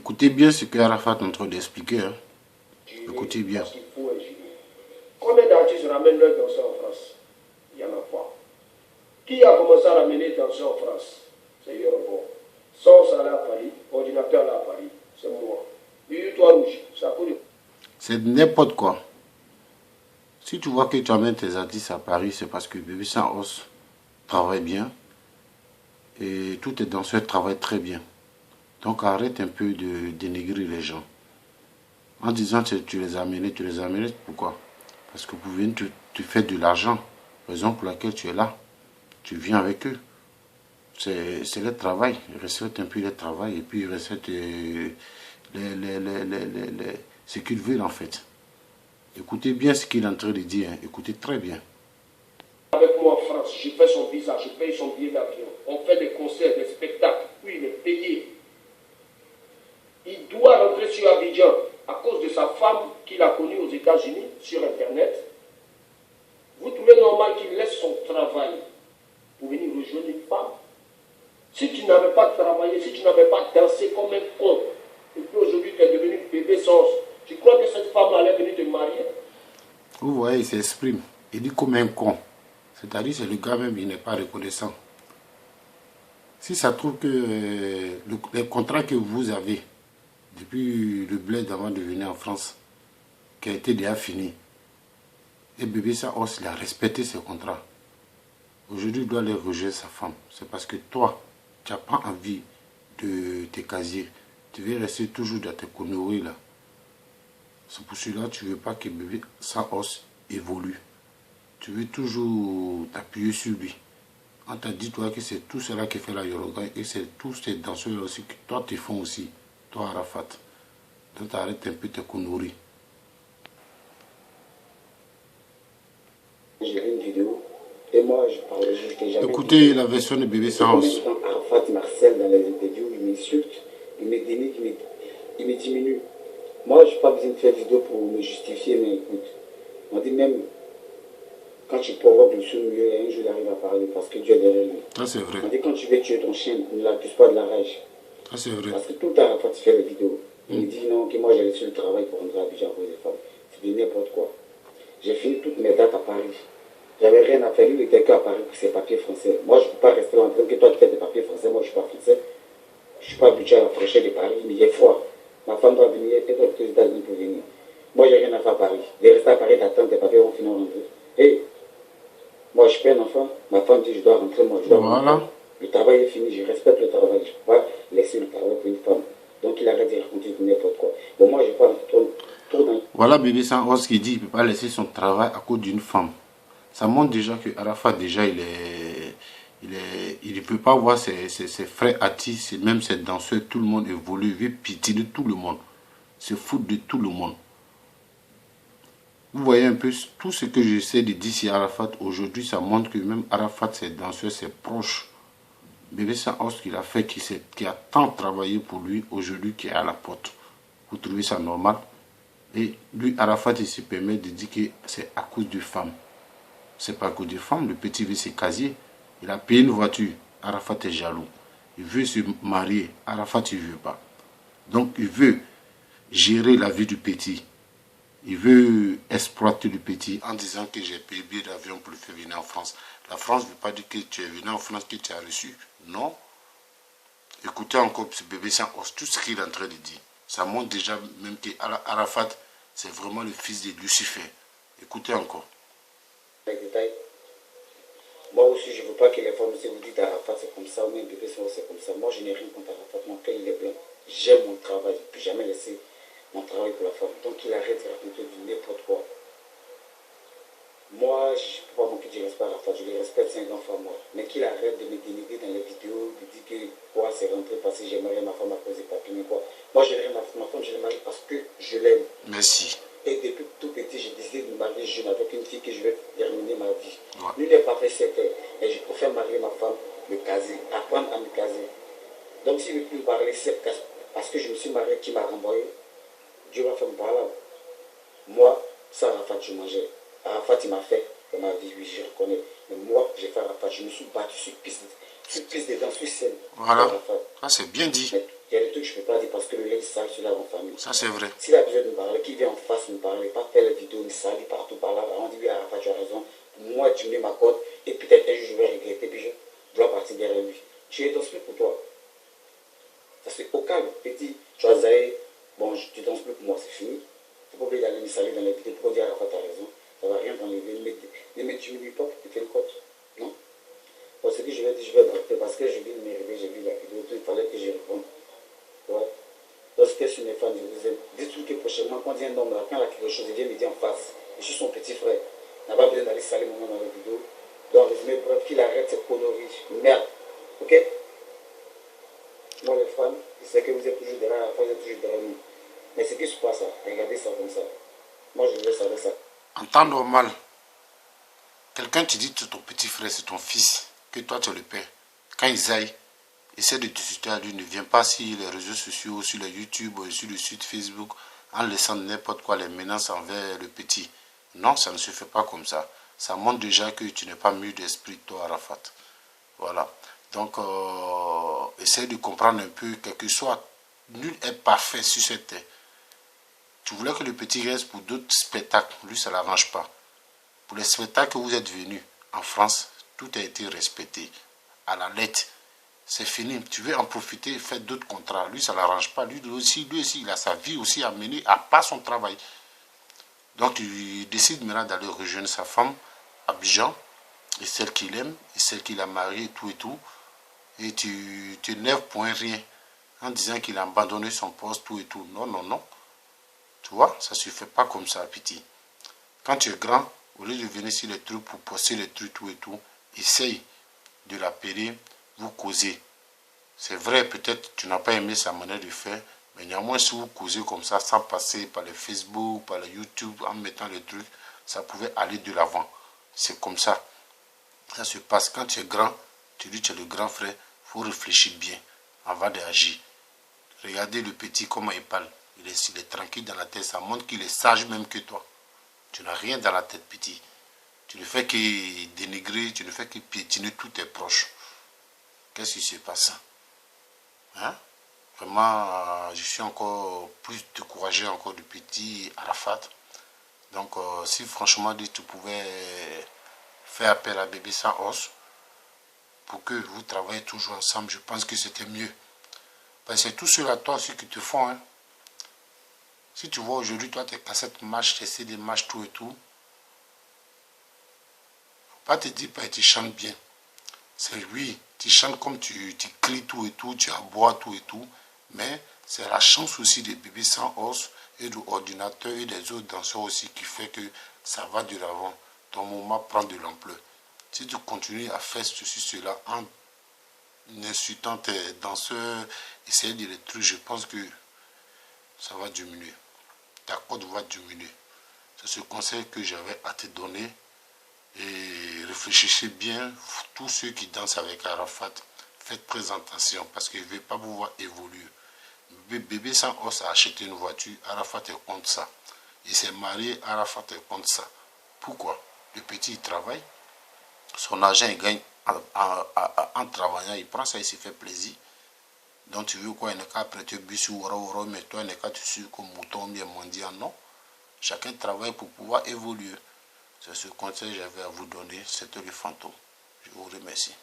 Écoutez bien ce que Arafat est en train d'expliquer. Hein. Écoutez bien. Combien d'artistes ramènent leurs danseurs en France? Il n'y en a pas. Qui a commencé à ramener les danseurs en France? C'est Yorobon. Son salaire à Paris, ordinateur là à Paris, c'est moi. Toi rouge, ça coûte. C'est n'importe quoi. Si tu vois que tu amènes tes artistes à Paris, c'est parce que Bébé Sans Os travaille bien et tous tes danseurs travaillent très bien. Donc arrête un peu de dénigrer les gens. En disant que tu les as amenés, pourquoi? Parce que pour venir, tu fais de l'argent. Raison pour laquelle tu es là. Tu viens avec eux. C'est le travail. Ils respectent un peu le travail et puis ils respectent ce qu'ils veulent en fait. Écoutez bien ce qu'il est en train de dire. Hein. Écoutez très bien. Avec moi en France, je fais son visa, je paye son billet d'avion. On fait des concerts, des spectacles. Puis il est payé. Il doit rentrer sur Abidjan à cause de sa femme qu'il a connue aux États-Unis sur Internet. Vous trouvez normal qu'il laisse son travail pour venir rejoindre une femme? Si tu n'avais pas travaillé, si tu n'avais pas dansé comme un con, et puis aujourd'hui tu es devenu bébé sans, tu crois que cette femme allait venir te marier? Vous voyez, il s'exprime. Il dit comme un con. C'est-à-dire que le gars même, il n'est pas reconnaissant. Si ça trouve que les contrats que vous avez depuis le bled avant de venir en France, qui a été déjà fini, et Bébé Sans Os, il a respecté ses contrats. Aujourd'hui, il doit aller rejoindre sa femme. C'est parce que toi, tu n'as pas envie de tes casiers. Tu veux rester toujours dans tes conneries là. C'est pour cela que tu ne veux pas que Bébé Sans Os évolue. Tu veux toujours t'appuyer sur lui. On t'a dit toi que c'est tout cela qui fait la Yoruba et c'est tous ces danseurs aussi que toi tu fais aussi, toi Arafat. Donc arrête un peu tes conneries. J'ai vu une vidéo et moi je parlais juste déjà. Écoutez la version de Bébé Sans Os. Arafat m'harcèle dans les interviews, il m'insulte, il me dénigre, il me diminue. Moi je n'ai pas besoin de faire vidéo pour me justifier, mais écoute, on dit même quand tu provoques le sous-milieu, un jour il arrive à parler parce que Dieu est derrière lui. Ça c'est vrai. On dit quand tu veux tuer ton chien, ne l'accuse pas de la rage. Ça c'est vrai. Parce que tout le temps Arafat fait les vidéos. Il me dit non, que moi j'ai laissé le travail pour rentrer à Abidjan pour les femmes. C'est de n'importe quoi. J'ai fini toutes mes dates à Paris. J'avais rien à faire. Lui, il était qu'à Paris pour ses papiers français. Moi, je ne peux pas rester là en train que toi tu fais des papiers français. Moi, je ne suis pas français. Je ne suis pas habitué à la fraîcheur de Paris, mais il est froid. Ma femme doit venir, elle doit être aux États-Unis pour venir. Moi, j'ai rien à faire à Paris. Les rester à Paris d'attendre, tes papiers vont finir rentrer. Et moi, je paie un enfant. Ma femme dit je dois rentrer, moi, je dois rentrer. Le travail est fini, je respecte le travail. Je ne peux pas laisser le travail pour une femme. Donc, il arrête de raconter n'importe quoi. Bon, moi, je ne vais pas trop dans... Voilà Bébé Sans Os qui dit qu'il ne peut pas laisser son travail à cause d'une femme. Ça montre déjà que Arafat, déjà, il ne peut pas voir ses frères artistes, même ses danseurs, tout le monde évolue, il veut pitié de tout le monde. Se foutre de tout le monde. Vous voyez un peu tout ce que j'essaie de dire sur Arafat aujourd'hui, ça montre que même Arafat, ses danseurs, ses proches, Bébé Sans Os qu'il a fait, qui a tant travaillé pour lui, aujourd'hui qui est à la porte. Vous trouvez ça normal? Et lui, Arafat, il se permet de dire que c'est à cause de femmes. C'est pas à cause de femmes, le petit veut se casier. Il a payé une voiture, Arafat est jaloux. Il veut se marier, Arafat il ne veut pas. Donc il veut gérer la vie du petit. Il veut exploiter le petit en disant que j'ai payé billet d'avion pour le faire venir en France. La France ne veut pas dire que tu es venu en France, que tu as reçu. Non. Écoutez encore ce Bébé Sans Os, tout ce qu'il est en train de dire. Ça montre déjà même que Arafat, c'est vraiment le fils de Lucifer. Écoutez encore. Détails. Moi aussi, je ne veux pas que les femmes, si vous dites Arafat c'est comme ça, ou même Bébé Sans Os c'est comme ça. Moi, je n'ai rien contre Arafat. Mon cœur, il est plein. J'aime mon travail. Je ne peux jamais laisser mon travail pour la femme. Donc, il arrête de raconter n'importe quoi. Moi, je ne peux pas manquer de respect à Arafat. Je le respecte, c'est un grand frère, moi. Mais qu'il arrête de me dénigrer dans les vidéos, de dire que quoi, c'est rentré parce que j'ai marié ma femme à cause des papiers, mais quoi. Moi, je n'ai rien à faire. Ma femme, je l'ai mariée parce que je l'aime. Merci. Et depuis tout petit, j'ai décidé de me marier jeune avec une fille que je vais terminer ma vie. Ouais. Lui n'est pas fait 7 ans. Et je préfère marier ma femme, me caser, apprendre à me caser. Donc s'il ne veut plus me parler, c'est parce que je me suis marié qui m'a renvoyé. Dieu m'a fait me parler. Moi, ça, Arafat, je mangeais. Arafat, il m'a fait dans ma vie, oui, je reconnais. Mais moi, j'ai fait Arafat. Je me suis battu sur piste des danses, sur scène. Voilà. Ah, c'est bien dit. Mais Il y a des trucs que je ne peux pas dire parce que le linge sale, je lave en famille. Ça, c'est vrai. S'il a besoin de me parler, qu'il vient en face me parler, pas faire la vidéo, me salir partout par là. On dit, oui, Arafat, tu as raison. Moi, tu mets ma cote et peut-être un jour je vais regretter, puis je dois partir derrière lui. Tu ne danses plus pour toi. Ça se fait au calme. Petit, tu as zaï, bon, tu ne danses plus pour moi, c'est fini. Il ne faut pas oublier d'aller me salir dans les vidéos pour dire Arafat, tu as raison. Ça ne va rien t'enlever. Ne me timides pas, tu fais une cote. Non. Bon, ce que je vais dire, je vais adapter parce que je vis de mes rêves, j'ai vu la vidéo, il fallait que je réponde. Ouais. Lorsque sur mes fans, je vous aime. Dites-vous que prochainement, quand il y a un homme là, quand il a quelque chose, il vient me dire en face. Je suis son petit frère. Il n'a pas besoin d'aller salir mon nom dans la vidéo. Donc, résumé, bref, qu'il arrête cette connerie. Merde. Ok? Moi, les fans, je sais que vous êtes toujours derrière la fois, vous êtes toujours derrière nous. Mais ce qui se passe, regardez ça comme ça. Moi, je veux savoir ça. En temps normal, quelqu'un te dit que ton petit frère, c'est ton fils, que toi, tu es le père. Quand ils aillent, essaie de discuter à lui, ne viens pas sur les réseaux sociaux, sur le YouTube, ou sur le site Facebook, en laissant n'importe quoi les menaces envers le petit. Non, ça ne se fait pas comme ça. Ça montre déjà que tu n'es pas mûr d'esprit, toi, Arafat. Voilà. Donc, essaie de comprendre un peu, quel que soit, nul est parfait sur cette terre. Tu voulais que le petit reste pour d'autres spectacles, lui, ça ne l'arrange pas. Pour les spectacles que vous êtes venus en France, tout a été respecté. À la lettre, c'est fini. Tu veux en profiter et faire d'autres contrats. Lui, ça ne l'arrange pas. Lui aussi, il a sa vie aussi à mener à part son travail. Donc, il décide maintenant d'aller rejoindre sa femme à Abidjan, et celle qu'il aime, et celle qu'il a mariée, et tout et tout. Et tu t'énerves pour un rien, en disant qu'il a abandonné son poste, tout et tout. Non, non, non. Tu vois, ça ne se fait pas comme ça, petit. Quand tu es grand, au lieu de venir sur les trucs pour poster les trucs, tout et tout, essaye de l'appeler, vous causez. C'est vrai, peut-être tu n'as pas aimé sa manière de faire, mais néanmoins, si vous causez comme ça, sans passer par le Facebook, par le YouTube, en mettant les trucs, ça pouvait aller de l'avant. C'est comme ça. Ça se passe. Quand tu es grand, tu dis que tu es le grand frère, il faut réfléchir bien avant d'agir. Regardez le petit, comment il parle. Il est tranquille dans la tête, ça montre qu'il est sage même que toi. Tu n'as rien dans la tête, petit. Tu ne fais que dénigrer, tu ne fais que piétiner tous tes proches. Qu'est-ce qui se passe? Hein? Vraiment, je suis encore plus découragé encore du petit Arafat. Donc, si franchement tu pouvais faire appel à Bébé Sans Os pour que vous travaillez toujours ensemble, je pense que c'était mieux. Parce que c'est tout cela, toi aussi, qui te font. Hein? Si tu vois aujourd'hui, toi, tes cassettes marchent, tes CD marchent, tout et tout, faut pas te dire, tu chantes bien. C'est oui, tu chantes comme tu cries tout et tout, tu aboies tout et tout, mais c'est la chance aussi des Bébés Sans Os et de l'ordinateur et des autres danseurs aussi qui fait que ça va de l'avant. Ton moment prend de l'ampleur. Si tu continues à faire ceci, cela, en insultant tes danseurs, essayer de les trucs, je pense que ça va diminuer. Ta cote va diminuer. C'est ce conseil que j'avais à te donner. Et réfléchissez bien, tous ceux qui dansent avec Arafat, faites très attention parce qu'il ne veut pas pouvoir évoluer. Bébé Sans Os a acheté une voiture, Arafat est contre ça. Il s'est marié, Arafat est contre ça. Pourquoi? Le petit il travaille, son argent il gagne en travaillant, il prend ça, il se fait plaisir. Donc tu veux quoi? Il n'est qu'à prêter bus ou oro, mais toi il n'est qu'à te suivre comme mouton bien mondial, non? Chacun travaille pour pouvoir évoluer. C'est ce conseil que j'avais à vous donner. C'était le fantôme. Je vous remercie.